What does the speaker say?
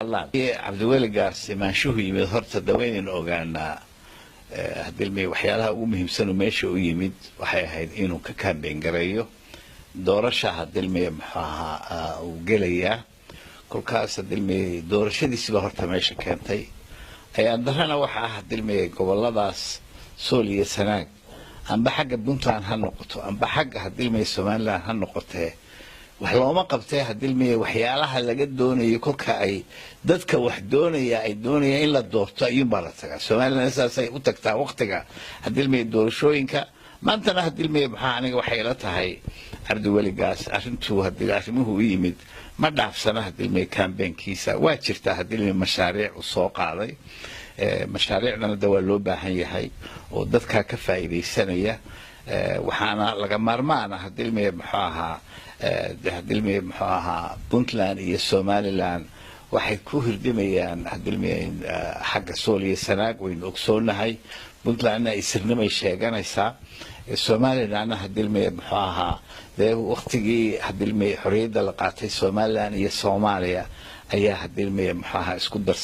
الله عبد الوهاب قاسي ما شو هي بهرت الدوين أوجانا هدلمي وحيالها ومهم سنو ماشي ويمد وحي هيد إنه كان بين جريو دورشة هدلمي محاها وجليا كل كاس هدلمي دورشة دي سبهرت ماشي كانتي أي عندنا وحا هدلمي قبل باس سولي سناك أم بحق بنتو عن هالنقطة أم بحق هدلمي سمان لها هالنقطة وحلو ما قبتها هدلمي وحيالها اللي قد دوني كلها أي dadka wax doonaya ay doonayaan in la doorto ayuu barataga Soomaaliland saasay u tagtaa waqtiga hadilmay doorashooyinka maantana hadilmay maxaa aniga waxay la tahay Cabdi Weli Gaas arintu hadilaasmuhu yimid ma dhaafsana hadilmay campaignkiisa waa jirta hadilmay mashaariic u soo qaaday mashaariicna dawaa loo baahan yahay oo dadka ka faa'iideysanaya waxaana laga maarmaana hadilmay maxaa ahaa Puntland iyo Somaliland waxay ku hirdimayaan hadilmeen xagga Soomaaliya sanaag weyn ogsoonahay Puntland ay sirnimay sheeganaysaa Soomaaliland hadilmeen maxaa ahaa waqtigii hadilmeen xorriyadda la qaatay Soomaaliland iyo Soomaaliya ayaa hadilmeen maxaa isku darsan